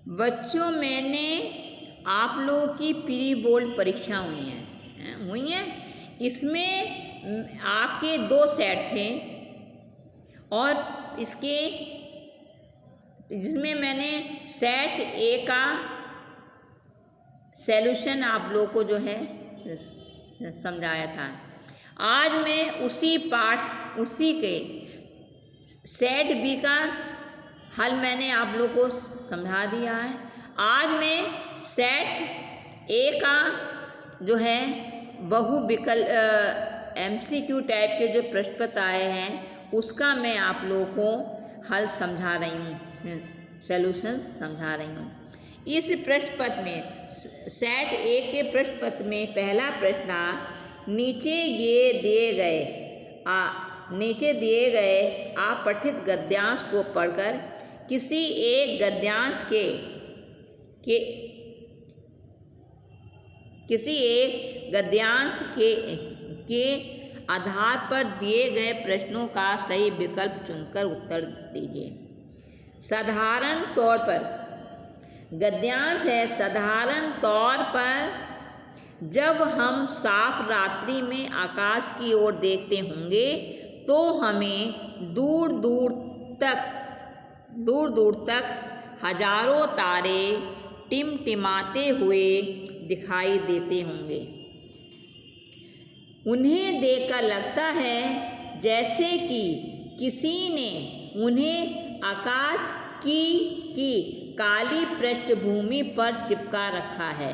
बच्चों, मैंने आप लोगों की प्री बोर्ड परीक्षा हुई हैं। इसमें आपके 2 सेट थे और जिसमें मैंने सेट ए का सॉल्यूशन आप लोगों को जो है समझाया था। आज मैं उसी के सेट बी का हल मैंने आप लोगों को समझा दिया है। आज मैं सेट ए का जो है MCQ टाइप के जो प्रश्न पत्र आए हैं उसका मैं आप लोगों को हल समझा रही हूँ, सॉल्यूशन समझा रही हूँ। इस प्रश्न पत्र में सेट ए के प्रश्न पत्र में पहला प्रश्न था, नीचे दिए गए अपठित गद्यांश को पढ़कर किसी एक गद्यांश के आधार पर दिए गए प्रश्नों का सही विकल्प चुनकर उत्तर दीजिए। साधारण तौर पर गद्यांश है, साधारण तौर पर जब हम साफ रात्रि में आकाश की ओर देखते होंगे तो हमें दूर दूर तक हजारों तारे टिमटिमाते हुए दिखाई देते होंगे। उन्हें देखकर लगता है जैसे कि किसी ने उन्हें आकाश की काली पृष्ठभूमि पर चिपका रखा है।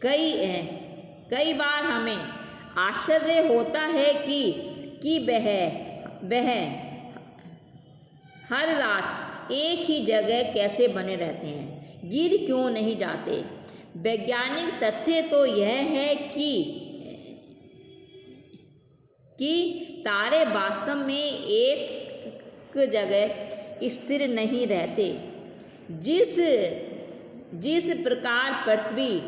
कई बार हमें आश्चर्य होता है कि वह हर रात एक ही जगह कैसे बने रहते हैं, गिर क्यों नहीं जाते। वैज्ञानिक तथ्य तो यह है कि तारे वास्तव में एक जगह स्थिर नहीं रहते। जिस प्रकार पृथ्वी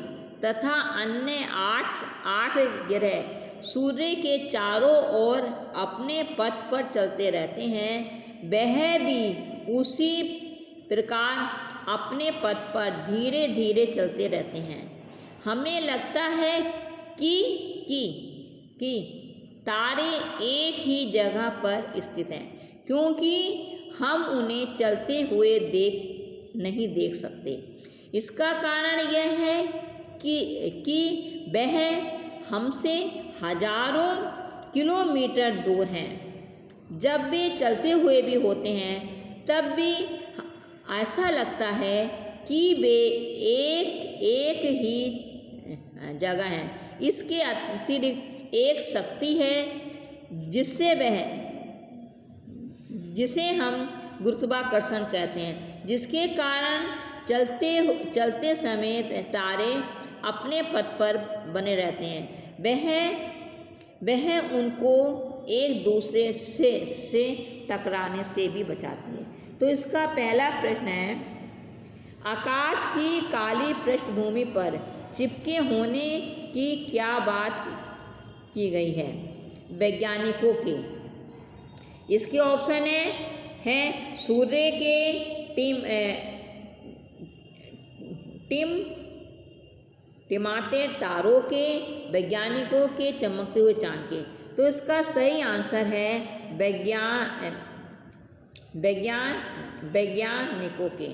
तथा अन्य आठ ग्रह सूर्य के चारों ओर अपने पथ पर चलते रहते हैं, वह भी उसी प्रकार अपने पथ पर धीरे धीरे चलते रहते हैं। हमें लगता है कि तारे एक ही जगह पर स्थित हैं क्योंकि हम उन्हें चलते हुए नहीं देख सकते। इसका कारण यह है कि वह हमसे हजारों किलोमीटर दूर हैं। जब वे चलते हुए भी होते हैं तब भी ऐसा लगता है कि वे एक ही जगह हैं। इसके अतिरिक्त एक शक्ति है जिसे हम गुरुत्वाकर्षण कहते हैं, जिसके कारण चलते समय तारे अपने पथ पर बने रहते हैं। वह उनको एक दूसरे से टकराने से भी बचाती है। तो इसका पहला प्रश्न है, आकाश की काली पृष्ठभूमि पर चिपके होने की क्या बात की गई है वैज्ञानिकों के। इसके ऑप्शन है सूर्य के टिमाते तारों के, वैज्ञानिकों के चमकते हुए चांद के। तो इसका सही आंसर है वैज्ञानिकों के।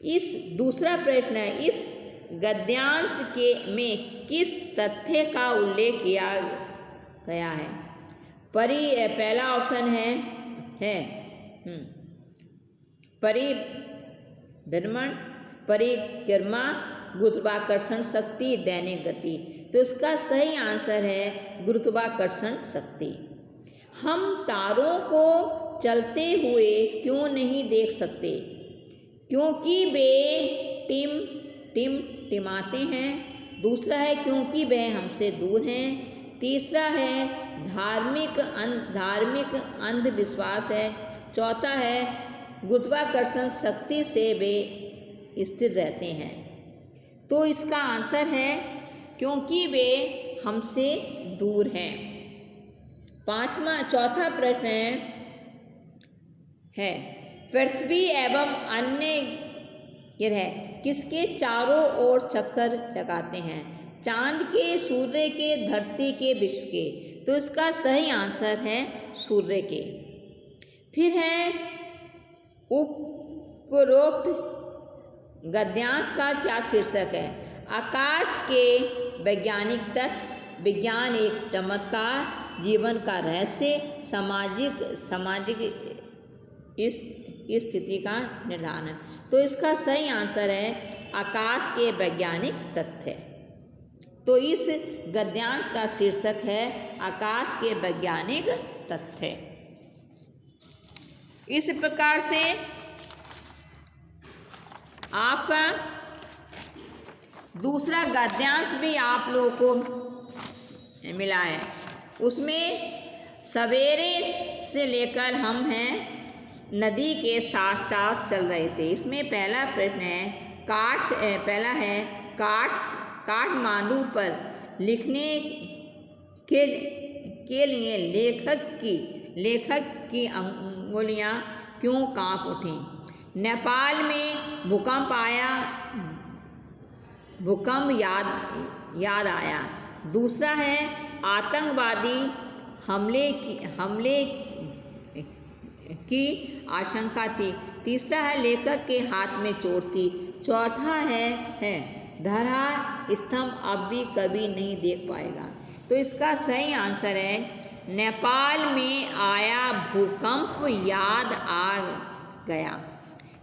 इस दूसरा प्रश्न है, इस गद्यांश में किस तथ्य का उल्लेख किया गया है। पहला ऑप्शन है परिक्रमा, गुरुत्वाकर्षण शक्ति, दैनिक गति। तो इसका सही आंसर है गुरुत्वाकर्षण शक्ति। हम तारों को चलते हुए क्यों नहीं देख सकते? क्योंकि वे टिमाते हैं। दूसरा है क्योंकि वह हमसे दूर हैं। तीसरा है धार्मिक अंधविश्वास है। चौथा है गुरुत्वाकर्षण शक्ति से वे स्थिर रहते हैं। तो इसका आंसर है क्योंकि वे हमसे दूर हैं। चौथा प्रश्न है पृथ्वी एवं अन्य ये है किसके चारों ओर चक्कर लगाते हैं? चांद के, सूर्य के, धरती के, विश्व के। तो इसका सही आंसर है सूर्य के। फिर है उपरोक्त गद्यांश का क्या शीर्षक है? आकाश के वैज्ञानिक तत्व, विज्ञान एक चमत्कार, जीवन का रहस्य, सामाजिक इस स्थिति का निर्धारण। तो इसका सही आंसर है आकाश के वैज्ञानिक तथ्य। तो इस गद्यांश का शीर्षक है आकाश के वैज्ञानिक तथ्य। इस प्रकार से आपका दूसरा गद्यांश भी आप लोगों को मिला है। उसमें सवेरे से लेकर हम हैं नदी के साथ साथ चल रहे थे। इसमें पहला प्रश्न है काठमांडू पर लिखने के लिए लेखक की अंगुलियां क्यों कांप उठी? नेपाल में भूकंप याद आया। दूसरा है आतंकवादी हमले की आशंका थी। तीसरा है लेखक के हाथ में चोट थी। चौथा है धरा स्तंभ अब भी कभी नहीं देख पाएगा। तो इसका सही आंसर है नेपाल में आया भूकंप याद आ गया।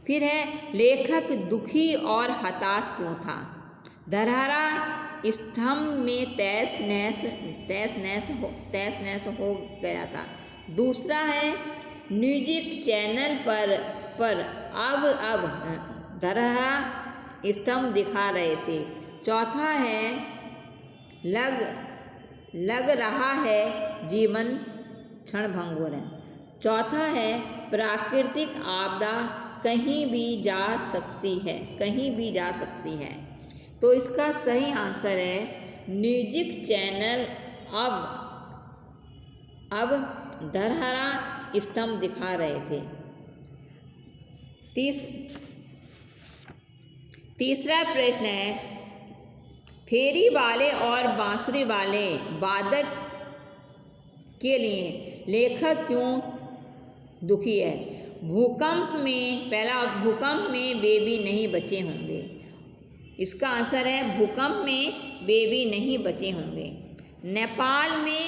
फिर है लेखक दुखी और हताश क्यों था? धरारा स्तंभ में तहस नहस हो गया था। दूसरा है म्यूजिक चैनल पर अब धरारा स्तंभ दिखा रहे थे। चौथा है लग रहा है जीवन क्षणभंगुर है। चौथा है प्राकृतिक आपदा कहीं भी जा सकती है। तो इसका सही आंसर है म्यूजिक चैनल अब धरारा स्तंभ दिखा रहे थे। तीसरा प्रश्न है फेरी वाले और बांसुरी वाले वादक के लिए लेखक क्यों दुखी है? भूकंप में वे भी नहीं बचे होंगे। इसका आंसर है भूकंप में वे भी नहीं बचे होंगे। नेपाल में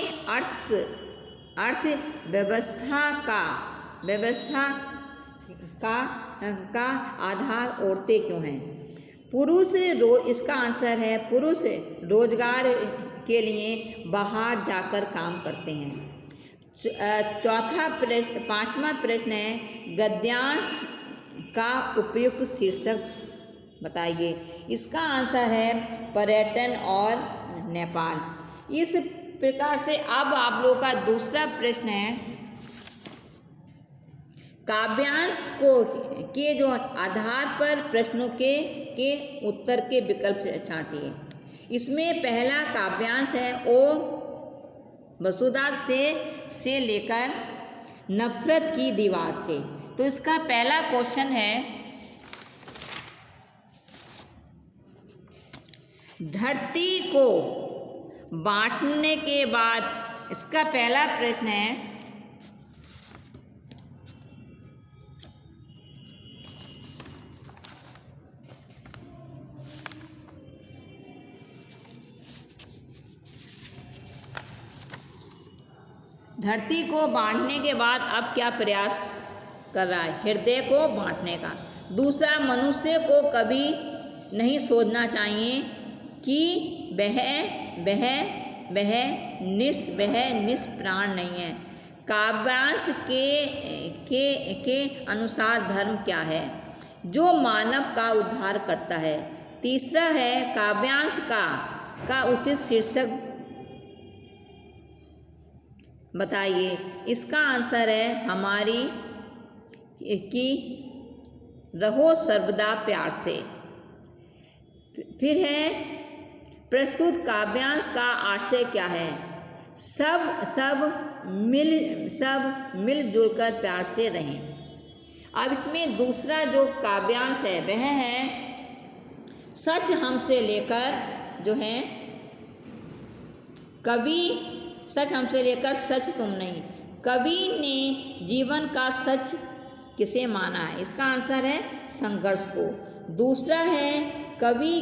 अर्थव्यवस्था का आधार औरतें क्यों हैं? इसका आंसर है पुरुष रोजगार के लिए बाहर जाकर काम करते हैं। पांचवा प्रश्न है गद्यांश का उपयुक्त शीर्षक बताइए। इसका आंसर है पर्यटन और नेपाल। इस प्रकार से अब आप लोगों का दूसरा प्रश्न है काव्यांश के जो आधार पर प्रश्नों के उत्तर के विकल्प छांटिए। इसमें पहला काव्यांश है ओ वसुधा से लेकर नफरत की दीवार से। तो इसका पहला क्वेश्चन है धरती को बांटने के बाद। इसका पहला प्रश्न है धरती को बांटने के बाद अब क्या प्रयास कर रहा है? हृदय को बांटने का। दूसरा मनुष्य को कभी नहीं सोचना चाहिए कि वह निष्प्राण नहीं है। काव्यांश के अनुसार धर्म क्या है? जो मानव का उद्धार करता है। तीसरा है काव्यांश का उचित शीर्षक बताइए। इसका आंसर है हमारी कि रहो सर्वदा प्यार से। फिर है प्रस्तुत काव्यांश का आशय क्या है? सब मिलजुल कर प्यार से रहें। अब इसमें दूसरा जो काव्यांश है वह है सच हमसे लेकर, जो है कवि सच हमसे लेकर सच तुम नहीं। कवि ने जीवन का सच किसे माना है? इसका आंसर है संघर्ष को। दूसरा है कवि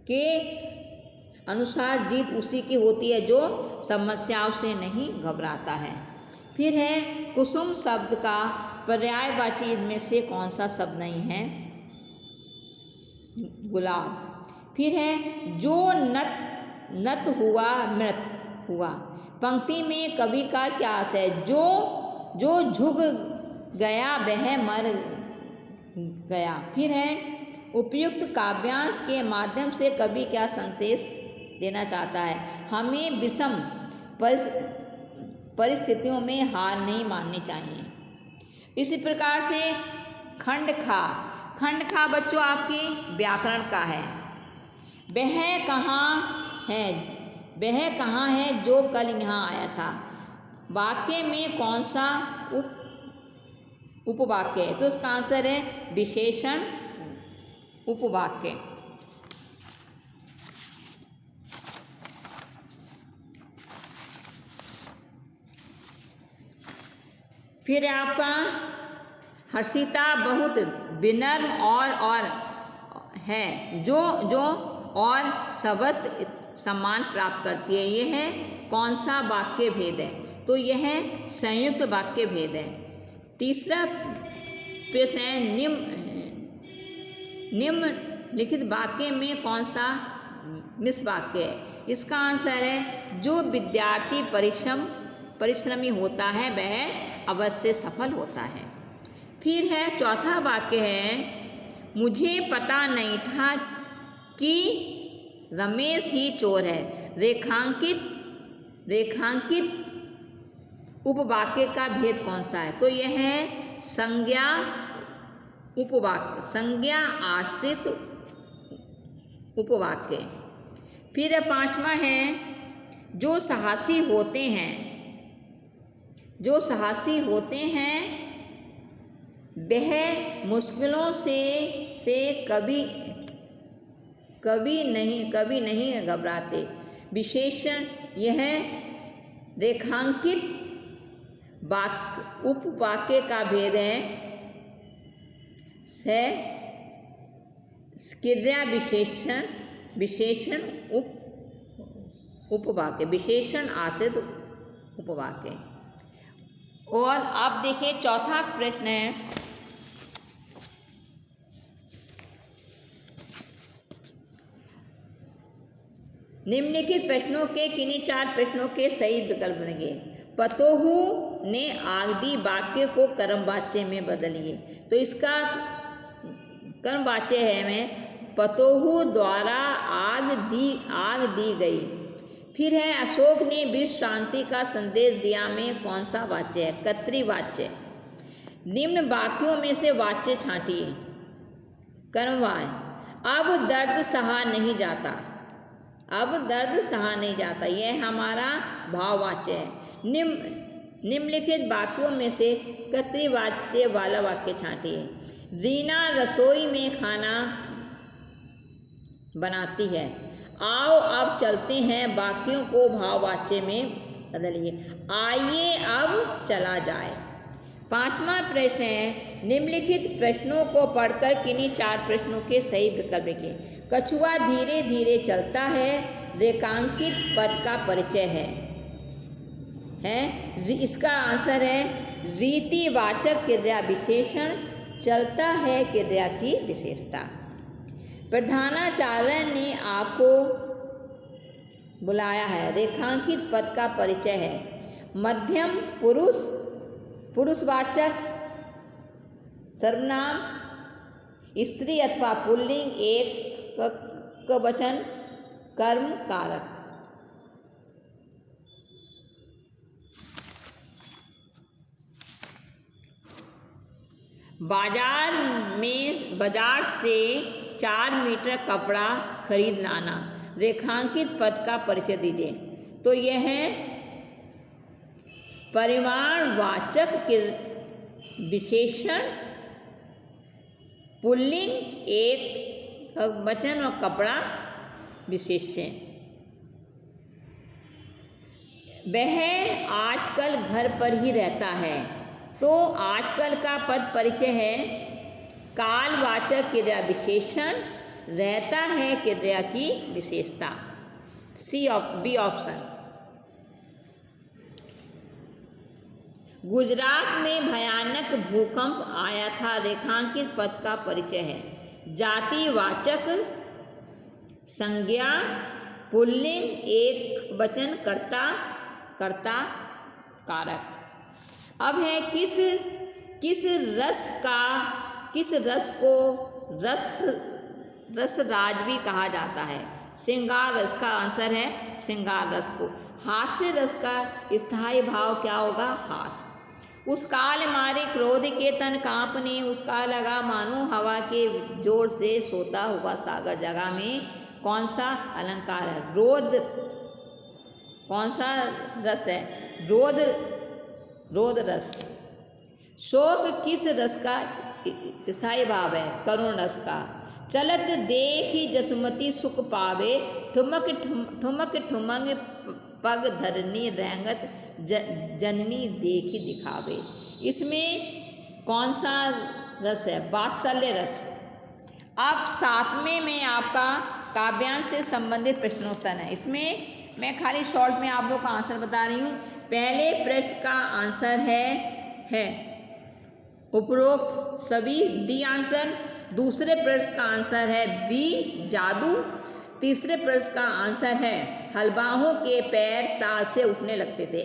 के अनुसार जीत उसी की होती है जो समस्याओं से नहीं घबराता है। फिर है कुसुम शब्द का पर्यायवाची इनमें से कौन सा शब्द नहीं है? गुलाब। फिर है जो नत हुआ मृत हुआ। पंक्ति में कवि का क्या आशय है? जो झुक गया वह मर गया। फिर है उपयुक्त काव्यांश के माध्यम से कवि क्या संदेश देना चाहता है? हमें विषम परिस्थितियों में हार नहीं माननी चाहिए। इसी प्रकार से खंड खा बच्चों आपके व्याकरण का है। वह कहाँ है जो कल यहाँ आया था? वाक्य में कौन सा उपवाक्य है? तो इसका आंसर है विशेषण उपवाक्य। फिर आपका हर्षिता बहुत विनम्र और है जो और सबक सम्मान प्राप्त करती है। यह है कौन सा वाक्य भेद है? तो यह संयुक्त वाक्य भेद है। तीसरा प्रश्न है निम्नलिखित वाक्य में कौन सा मिश्र वाक्य है? इसका आंसर है जो विद्यार्थी परिश्रमी होता है वह अवश्य सफल होता है। फिर है चौथा वाक्य है मुझे पता नहीं था कि रमेश ही चोर है। रेखांकित उपवाक्य का भेद कौन सा है? तो यह है संज्ञा उपवाक्य, संज्ञा आश्रित उपवाक्य। फिर पांचवा है जो साहसी होते हैं वह मुश्किलों से कभी नहीं घबराते। विशेषण यह रेखांकित उपवाक्य का भेद है क्रिया विशेषण उपवाक्य, विशेषण आश्रित उपवाक्य। और अब देखिए चौथा प्रश्न है निम्नलिखित प्रश्नों के किन्हीं चार प्रश्नों के सही विकल्प देंगे। पतोहू ने आग दी वाक्य को कर्मवाच्य में बदलिए। तो इसका कर्मवाच्य है में पतोहू द्वारा आग दी गई। फिर है अशोक ने विश्व शांति का संदेश दिया में कौन सा वाच्य है? कर्तृवाच्य। निम्न वाक्यों में से वाच्य छांटिए। कर्मवाय अब दर्द सहा नहीं जाता, यह हमारा भाववाच्य है। निम्नलिखित वाक्यों में से कर्तृवाच्य वाला वाक्य छांटिए। रीना रसोई में खाना बनाती है। आओ अब चलते हैं वाक्यों को भाववाच्य में बदलिए। आइए अब चला जाए। पांचवा प्रश्न है निम्नलिखित प्रश्नों को पढ़कर किन्हीं चार प्रश्नों के सही विकल्प लिखें। कछुआ धीरे धीरे चलता है रेखांकित पद का परिचय है। इसका आंसर है रीतिवाचक क्रिया विशेषण, चलता है क्रिया की विशेषता। प्रधानाचार्य ने आपको बुलाया है रेखांकित पद का परिचय है। मध्यम पुरुषवाचक सर्वनाम, स्त्री अथवा पुल्लिंग, एकवचन, कर्म कारक। बाजार से 4 मीटर कपड़ा खरीद लाना। रेखांकित पद का परिचय दीजिए। तो यह है परिमाणवाचक विशेषण पुल्लिंग एक वचन और कपड़ा विशेषण। वह आजकल घर पर ही रहता है, तो आजकल का पद परिचय है। कालवाचक क्रिया विशेषण, रहता है क्रिया की विशेषता। B option. गुजरात में भयानक भूकंप आया था, रेखांकित पद का परिचय है। जातिवाचक संज्ञा पुल्लिंग एक वचन कर्ता कारक। अब है किस रस को रसराज भी कहा जाता है। श्रृंगार रस का आंसर है श्रृंगार रस को। हास्य रस का स्थायी भाव क्या होगा? हास। उस काल मारे क्रोध के तन कांपने, उसका लगा मानो हवा के जोर से सोता हुआ सागर। जगह में कौन सा अलंकार है? रोद। कौन सा रस है? रोद रस। शोक किस रस का स्थायी भाव है? करुण रस का। चलत देखी जसुमती सुख पावे, ठुमक ठुमक पग धरनी रेंगत जननी देखी दिखावे। इसमें कौन सा रस है? वात्सल्य रस। अब 7वें में आपका काव्यांश से संबंधित प्रश्नोत्तर है। इसमें मैं खाली शॉर्ट में आप लोग का आंसर बता रही हूँ। पहले प्रश्न का आंसर है उपरोक्त सभी, डी आंसर। दूसरे प्रश्न का आंसर है बी जादू। तीसरे प्रश्न का आंसर है हलवाहों के पैर ताल से उठने लगते थे।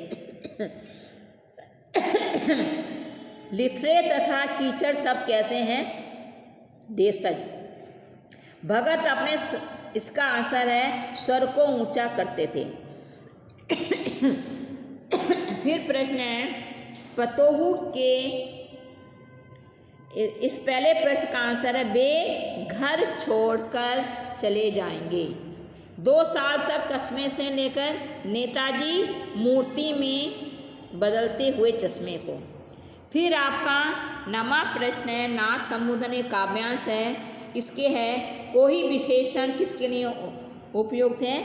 लिथरे तथा कीचड़ सब कैसे हैं? देशज। भगत अपने, इसका आंसर है स्वर को ऊंचा करते थे। फिर प्रश्न है पतोहू के, इस पहले प्रश्न का आंसर है वे घर छोड़कर चले जाएंगे। 2 साल तक कस्मे से लेकर नेताजी मूर्ति में बदलते हुए चश्मे को। फिर आपका 9वां प्रश्न है नाथ संबोधन काव्यांश है। इसके है कोई विशेषण किसके लिए उपयुक्त है?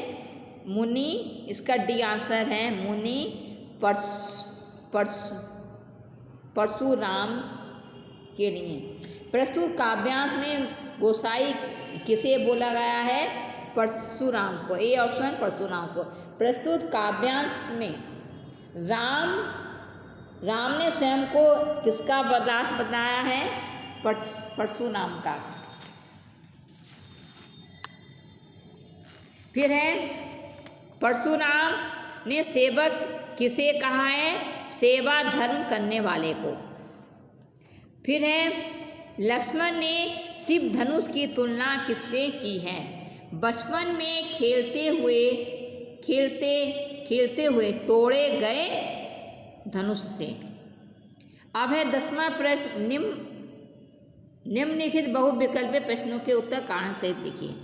मुनि। इसका डी आंसर है मुनि परशुराम के लिए। प्रस्तुत काव्यांश में गोसाई किसे बोला गया है? परशुराम को। ए ऑप्शन परशुराम को। प्रस्तुत काव्यांश में राम ने स्वयं को किसका बर्दाश्त बताया है? परशुराम का। फिर है परशुराम ने सेवक किसे कहा है? सेवा धर्म करने वाले को। फिर है लक्ष्मण ने शिव धनुष की तुलना किससे की है? बचपन में खेलते हुए तोड़े गए धनुष से। अब है 10वां प्रश्न निम्नलिखित बहुविकल्पीय प्रश्नों के उत्तर कारण सहित लिखिए।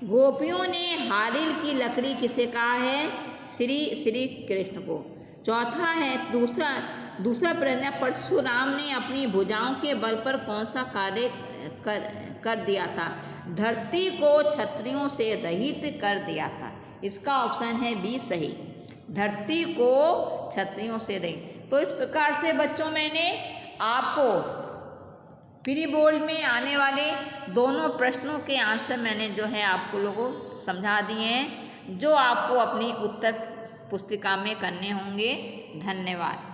गोपियों ने हारिल की लकड़ी किसे कहा है? श्री कृष्ण को। चौथा है दूसरा प्रश्न है परशुराम ने अपनी भुजाओं के बल पर कौन सा कार्य कर दिया था? धरती को क्षत्रियों से रहित कर दिया था। इसका ऑप्शन है बी सही, धरती को क्षत्रियों से रहित। तो इस प्रकार से बच्चों मैंने आपको प्री बोर्ड में आने वाले दोनों प्रश्नों के आंसर मैंने जो है आपको लोगों को समझा दिए हैं, जो आपको अपनी उत्तर पुस्तिका में करने होंगे। धन्यवाद।